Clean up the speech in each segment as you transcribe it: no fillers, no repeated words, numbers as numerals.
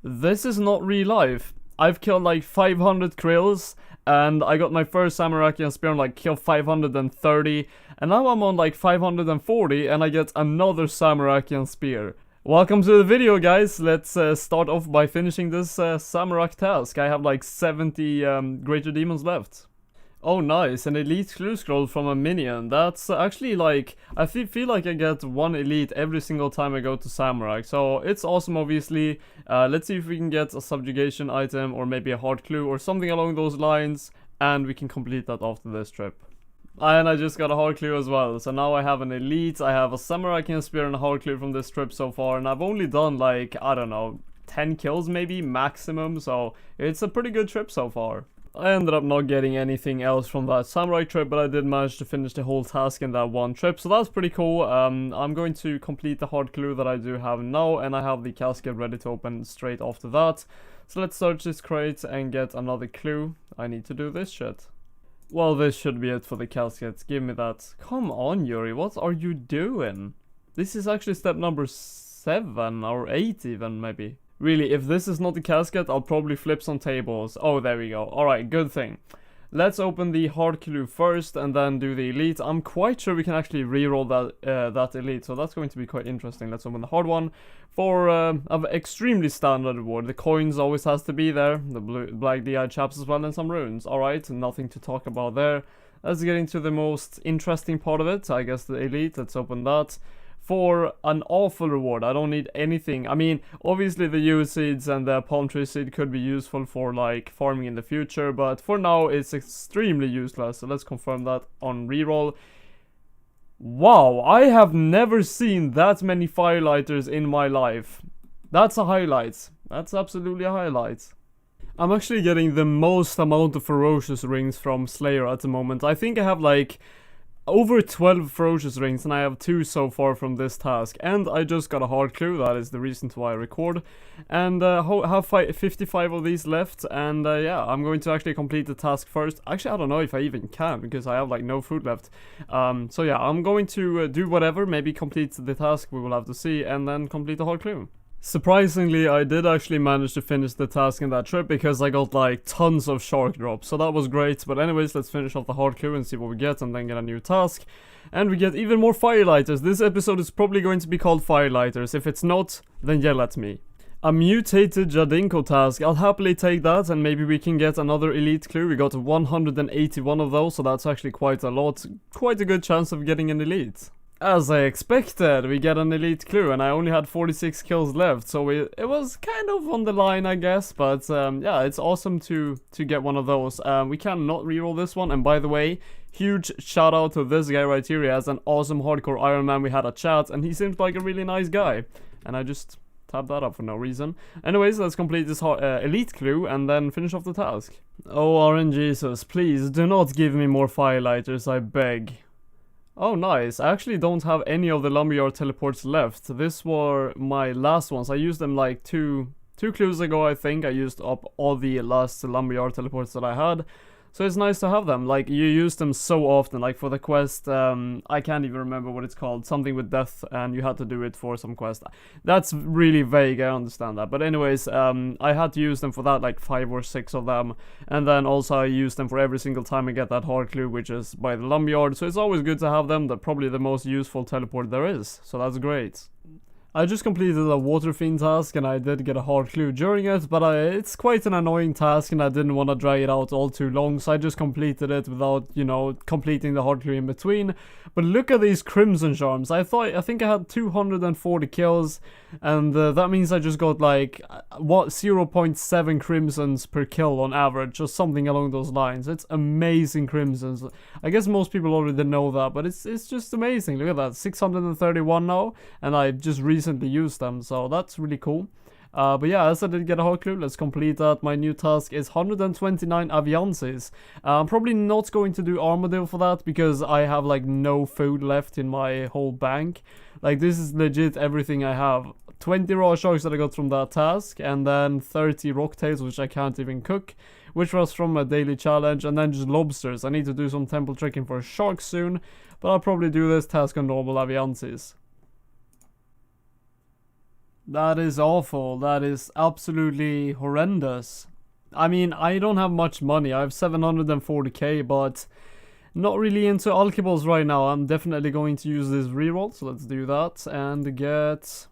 This is not real life. I've killed like 500 krills, and I got my first Samarakian spear and like killed 530, and now I'm on like 540 and I get another Samarakian spear. Welcome to the video, guys. Let's start off by finishing this Samarak task. I have like 70 greater demons left. Oh nice, an elite clue scroll from a minion. That's actually like, I feel like I get one elite every single time I go to Samarak, so it's awesome obviously. Let's see if we can get a subjugation item or maybe a hard clue or something along those lines, and we can complete that after this trip. And I just got a hard clue as well, so now I have an elite, I have a Samarakian spear and a hard clue from this trip so far, and I've only done like, I don't know, 10 kills maybe, maximum, so it's a pretty good trip so far. I ended up not getting anything else from that samurai trip, but I did manage to finish the whole task in that one trip, so that's pretty cool. I'm going to complete the hard clue that I do have now, and I have the casket ready to open straight after that. So let's search this crate and get another clue. I need to do this shit. Well, this should be it for the casket. Give me that. Come on, Yuri, what are you doing? This is actually step number 7 or 8 even, maybe. Really, if this is not the casket, I'll probably flip some tables. Oh, there we go. Alright, good thing. Let's open the hard clue first and then do the elite. I'm quite sure we can actually reroll that elite, so that's going to be quite interesting. Let's open the hard one for an extremely standard reward. The coins always has to be there, the black DI chaps as well, and some runes. Alright, nothing to talk about there. Let's get into the most interesting part of it, I guess the elite. Let's open that. For an awful reward, I don't need anything. I mean, obviously the yew seeds and the palm tree seed could be useful for like farming in the future, but for now it's extremely useless, so let's confirm that on reroll. Wow, I have never seen that many firelighters in my life. That's a highlight. That's absolutely a highlight. I'm actually getting the most amount of ferocious rings from Slayer at the moment. I think I have like over 12 ferocious rings, and I have 2 so far from this task, and I just got a hard clue. That is the reason why I record, and have 55 of these left, and yeah, I'm going to actually complete the task first. Actually, I don't know if I even can, because I have like no food left. So yeah, I'm going to do whatever, maybe complete the task, we will have to see, and then complete the hard clue. Surprisingly, I did actually manage to finish the task in that trip, because I got like tons of shark drops, so that was great. But anyways, let's finish off the hard clue and see what we get, and then get a new task. And we get even more firelighters. This episode is probably going to be called Firelighters. If it's not, then yell at me. A mutated Jadinko task. I'll happily take that, and maybe we can get another elite clue. We got 181 of those, so that's actually quite a lot. Quite a good chance of getting an elite. As I expected, we get an elite clue, and I only had 46 kills left, so it was kind of on the line, I guess, but yeah, it's awesome to get one of those. We cannot reroll this one, and by the way, huge shout out to this guy right here. He has an awesome hardcore Iron Man. We had a chat, and he seems like a really nice guy, and I just tabbed that up for no reason. Anyways, let's complete this elite clue, and then finish off the task. Oh, RNGesus, please, do not give me more firelighters, I beg. Oh nice, I actually don't have any of the lumberyard teleports left. This were my last ones. I used them like two clues ago, I think. I used up all the last lumberyard teleports that I had. So it's nice to have them. Like, you use them so often. Like for the quest, I can't even remember what it's called. Something with death, and you had to do it for some quest. That's really vague, I understand that. But anyways, I had to use them for that, like 5 or 6 of them. And then also I use them for every single time I get that hard clue, which is by the lumberyard. So it's always good to have them. They're probably the most useful teleport there is. So that's great. I just completed a water fiend task, and I did get a hard clue during it, but it's quite an annoying task, and I didn't want to drag it out all too long, so I just completed it without, you know, completing the hard clue in between. But look at these crimson charms. I think I had 240 kills, and that means I just got like 0.7 crimsons per kill on average, or something along those lines. It's amazing crimsons. I guess most people already know that, but it's just amazing. Look at that, 631 now, and I just recently used them, so that's really cool. But yeah, as I did get a hard clue, let's complete that. My new task is 129 aviances. I'm probably not going to do armadillo for that, because I have like no food left in my whole bank. Like, this is legit everything I have. 20 raw sharks that I got from that task, and then 30 rocktails, which I can't even cook, which was from a daily challenge, and then just lobsters. I need to do some temple tricking for sharks soon, but I'll probably do this task on normal aviances. That is awful. That is absolutely horrendous. I mean, I don't have much money. I have 740k, but not really into alkables right now. I'm definitely going to use this reroll, so let's do that and get...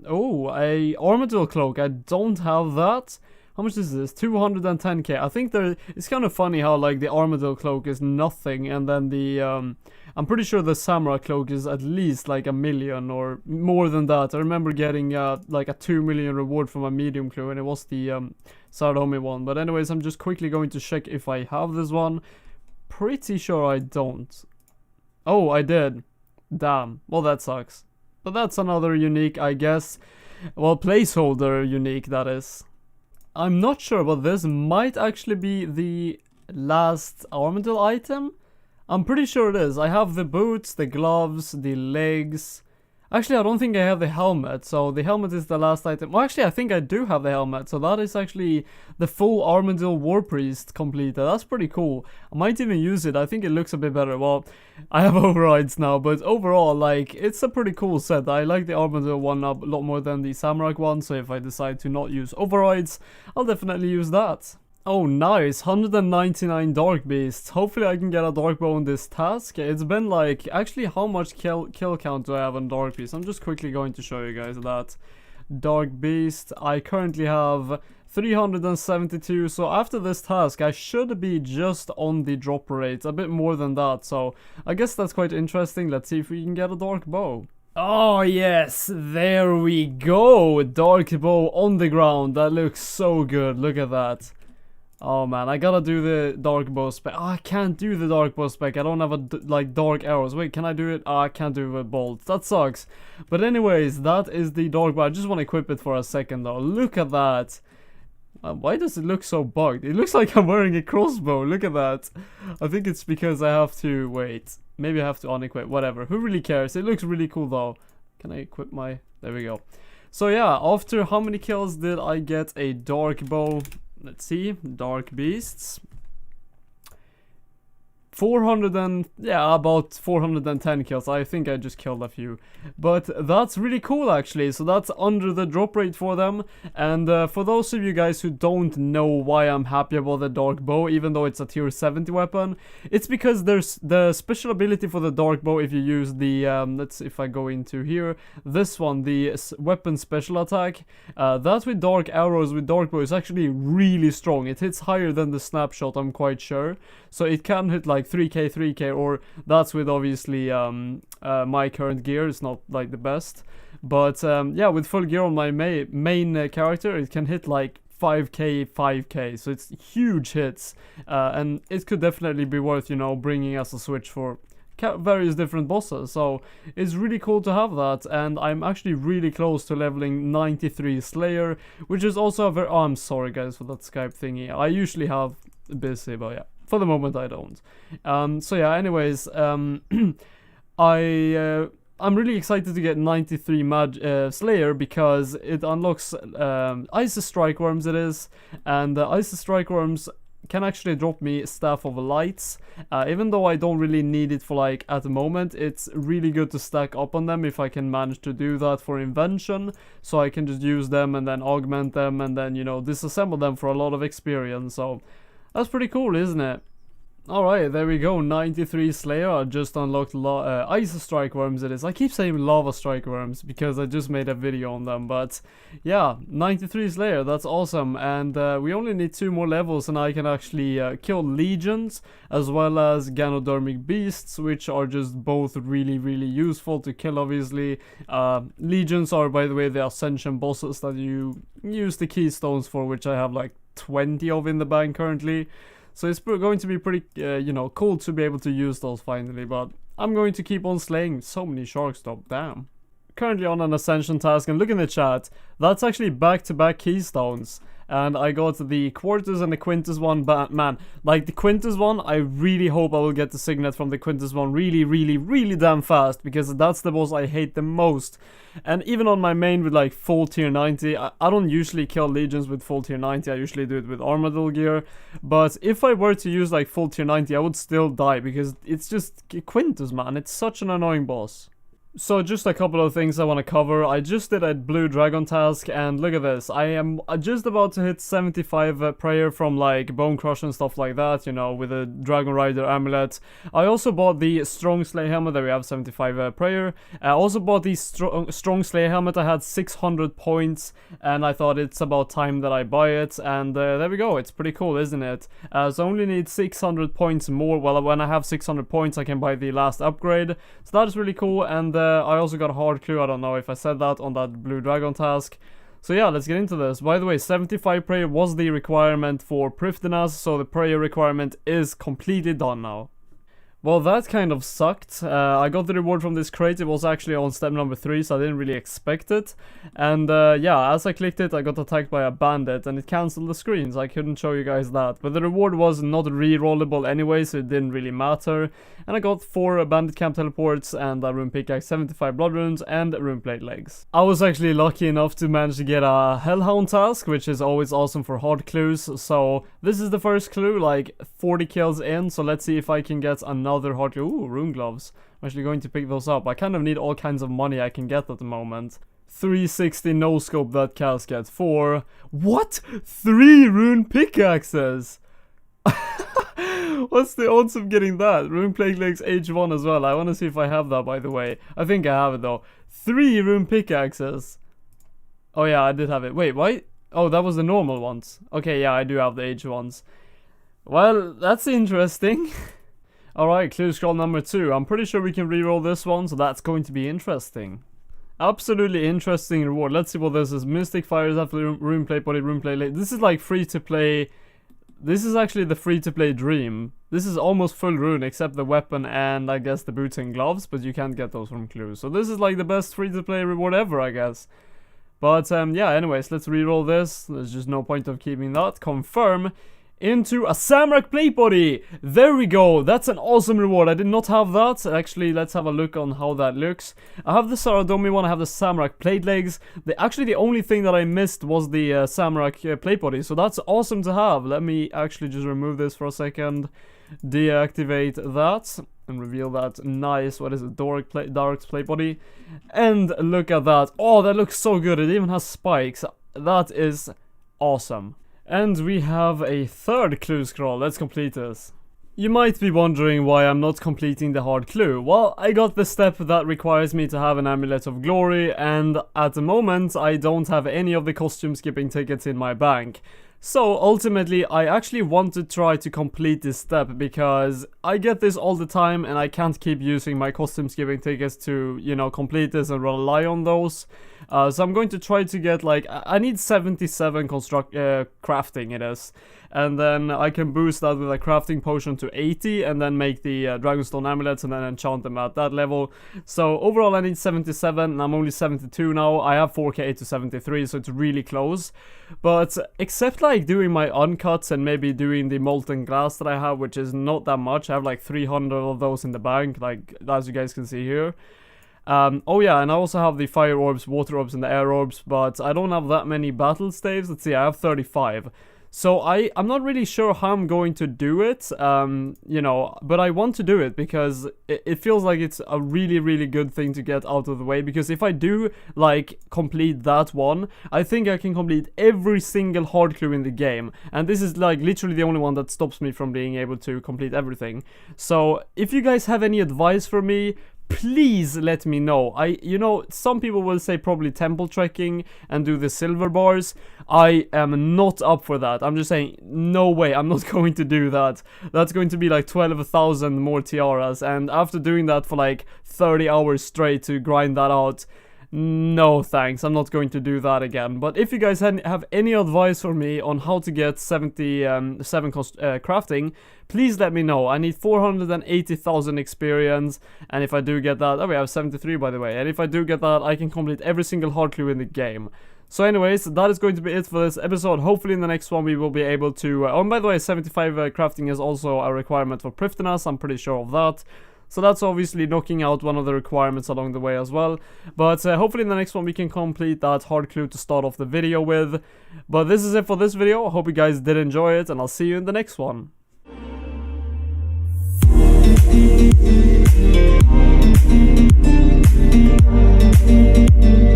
Oh, a Armadillo cloak. I don't have that. How much is this? 210k. I think it's kind of funny how like the Armadillo cloak is nothing, and then the I'm pretty sure the Samurai cloak is at least like 1 million or more than that. I remember getting like a 2 million reward from a medium clue, and it was the Saradomi one. But anyways, I'm just quickly going to check if I have this one. Pretty sure I don't. Oh, I did. Damn. Well, that sucks. But that's another unique, I guess. Well, placeholder unique, that is. I'm not sure, but this might actually be the last Armadillo item. I'm pretty sure it is. I have the boots, the gloves, the legs. Actually, I don't think I have the helmet, so the helmet is the last item. Well, actually, I think I do have the helmet, so that is actually the full Armadillo War Priest completed. That's pretty cool. I might even use it. I think it looks a bit better. Well, I have overrides now, but overall, like, it's a pretty cool set. I like the Armadillo one a lot more than the Samurai one, so if I decide to not use overrides, I'll definitely use that. Oh nice, 199 Dark Beasts. Hopefully I can get a Dark Bow on this task. It's been like, actually how much kill count do I have on Dark Beast? I'm just quickly going to show you guys that. Dark Beast, I currently have 372, so after this task I should be just on the drop rate, a bit more than that, so I guess that's quite interesting. Let's see if we can get a Dark Bow. Oh yes, there we go, Dark Bow on the ground. That looks so good, look at that. Oh man, I gotta do the dark bow spec. Oh, I can't do the dark bow spec. I don't have like dark arrows. Wait, can I do it? Oh, I can't do it with bolts. That sucks. But anyways, that is the dark bow. I just want to equip it for a second though. Look at that. Why does it look so bugged? It looks like I'm wearing a crossbow. Look at that. I think it's because I have to wait. Maybe I have to unequip. Whatever. Who really cares? It looks really cool though. Can I equip my? There we go. So yeah, after how many kills did I get a dark bow? Let's see, Dark Beasts. 400 and, yeah, about 410 kills. I think I just killed a few. But that's really cool actually. So that's under the drop rate for them. And for those of you guys who don't know why I'm happy about the Dark Bow, even though it's a tier 70 weapon, it's because there's the special ability for the Dark Bow if you use the, let's see if I go into here, this one, the weapon special attack. That with Dark Arrows, with Dark Bow is actually really strong. It hits higher than the Snapshot, I'm quite sure. So it can hit like 3k, or that's with obviously my current gear. It's not like the best, but yeah, with full gear on my main character, it can hit like 5k, so it's huge hits, and it could definitely be worth, you know, bringing as a switch for various different bosses. So it's really cool to have that, and I'm actually really close to leveling 93 Slayer, which is also a very... Oh, I'm sorry guys for that Skype thingy. I usually have busy, but yeah, for the moment I don't. So yeah, anyways, I'm really excited to get 93 Slayer because it unlocks Ice Strike Worms, it is, and Ice Strike Worms can actually drop me Staff of Lights. Even though I don't really need it for like at the moment, it's really good to stack up on them if I can manage to do that for Invention, so I can just use them and then augment them and then, you know, disassemble them for a lot of experience. So that's pretty cool, isn't it? Alright, there we go, 93 Slayer. I just unlocked Ice Strike Worms it is. I keep saying Lava Strike Worms because I just made a video on them, but yeah, 93 Slayer, that's awesome. And we only need 2 more levels and I can actually kill Legions as well as Ganodermic Beasts, which are just both really useful to kill, obviously. Legions are, by the way, the Ascension bosses that you use the Keystones for, which I have like 20 of in the bank currently. So it's going to be pretty, you know, cool to be able to use those finally, but I'm going to keep on slaying so many sharks though, damn. Currently on an Ascension task, and look in the chat, that's actually back-to-back Keystones. And I got the Quartus and the Quintus one, but man, like the Quintus one, I really hope I will get the Signet from the Quintus one really damn fast, because that's the boss I hate the most. And even on my main with like full tier 90, I don't usually kill Legions with full tier 90, I usually do it with Armadillo gear. But if I were to use like full tier 90, I would still die, because it's just Quintus, man, it's such an annoying boss. So just a couple of things I want to cover. I just did a blue dragon task, and look at this. I am just about to hit 75 prayer from like Bone Crush and stuff like that, you know, with a Dragon Rider amulet. I also bought the Strong Slay helmet, that we have 75 prayer. I also bought the Strong Slay helmet. I had 600 points, and I thought it's about time that I buy it, and there we go. It's pretty cool, isn't it? So I only need 600 points more. Well, when I have 600 points, I can buy the last upgrade. So that is really cool, and I also got a hard clue. I don't know if I said that on that blue dragon task. So yeah, let's get into this. By the way, 75 prayer was the requirement for Prifddinas, so the prayer requirement is completely done now. Well, that kind of sucked. I got the reward from this crate. It was actually on step number 3, so I didn't really expect it. And yeah, as I clicked it, I got attacked by a bandit, and it cancelled the screen, so I couldn't show you guys that. But the reward was not re-rollable anyway, so it didn't really matter. And I got 4 bandit camp teleports, and a rune pickaxe, 75 blood runes, and rune plate legs. I was actually lucky enough to manage to get a hellhound task, which is always awesome for hard clues. So this is the first clue, like 40 kills in, so let's see if I can get another hard clue. Ooh, rune gloves. I'm actually going to pick those up. I kind of need all kinds of money I can get at the moment. 360 no scope that casket for what? 3 rune pickaxes. What's the odds of getting that? Rune plate legs H1 as well. I want to see if I have that, by the way. I think I have it though. 3 rune pickaxes. Oh yeah, I did have it. Wait, why? Oh, that was the normal ones. Okay, yeah, I do have the H1s. Well, that's interesting. Alright, clue scroll number 2. I'm pretty sure we can reroll this one, so that's going to be interesting. Absolutely interesting reward. Let's see what this is. Mystic Fires after rune plate body, rune plate late. This is like free to play. This is actually the free to play dream. This is almost full rune except the weapon and I guess the boots and gloves, but you can't get those from clues. So this is like the best free to play reward ever, I guess. But yeah, anyways, let's reroll this. There's just no point of keeping that. Confirm. Into a Samrak plate body. There we go. That's an awesome reward. I did not have that. Actually, let's have a look on how that looks. I have the Saradomi one. I have the Samrak plate legs. Actually, the only thing that I missed was the Samrak plate body. So that's awesome to have. Let me actually just remove this for a second. Deactivate that. And reveal that nice, what is it, Dark's plate body. And look at that. Oh, that looks so good. It even has spikes. That is awesome. And we have a third clue scroll. Let's complete this. You might be wondering why I'm not completing the hard clue. Well, I got the step that requires me to have an Amulet of Glory, and at the moment I don't have any of the costume skipping tickets in my bank. So ultimately I actually want to try to complete this step because I get this all the time and I can't keep using my costume skipping tickets to, you know, complete this and rely on those. So I'm going to try to get like, I need 77 crafting it is. And then I can boost that with a crafting potion to 80 and then make the Dragonstone amulets and then enchant them at that level. So overall I need 77 and I'm only 72 now. I have 4k to 73, so it's really close. But except like doing my uncuts and maybe doing the molten glass that I have, which is not that much. I have like 300 of those in the bank, like as you guys can see here. Oh yeah, and I also have the fire orbs, water orbs and the air orbs, but I don't have that many battle staves. Let's see, I have 35. So I'm not really sure how I'm going to do it, you know, but I want to do it because it feels like it's a really, really good thing to get out of the way. Because if I do, like, complete that one, I think I can complete every single hard clue in the game. And this is, like, literally the only one that stops me from being able to complete everything. So, if you guys have any advice for me, please let me know. You know, some people will say probably temple trekking and do the silver bars. I am not up for that. I'm just saying, no way, I'm not going to do that. That's going to be like 12,000 more tiaras, and after doing that for like 30 hours straight to grind that out, no thanks, I'm not going to do that again. But if you guys have any advice for me on how to get 77 crafting, please let me know. I need 480,000 experience, and if I do get that, oh, we have 73 by the way, and if I do get that, I can complete every single hard clue in the game. So anyways, that is going to be it for this episode. Hopefully in the next one we will be able to... oh, and by the way, 75 crafting is also a requirement for Prifddinas, I'm pretty sure of that. So that's obviously knocking out one of the requirements along the way as well. But hopefully in the next one we can complete that hard clue to start off the video with. But this is it for this video. I hope you guys did enjoy it, and I'll see you in the next one. Bye.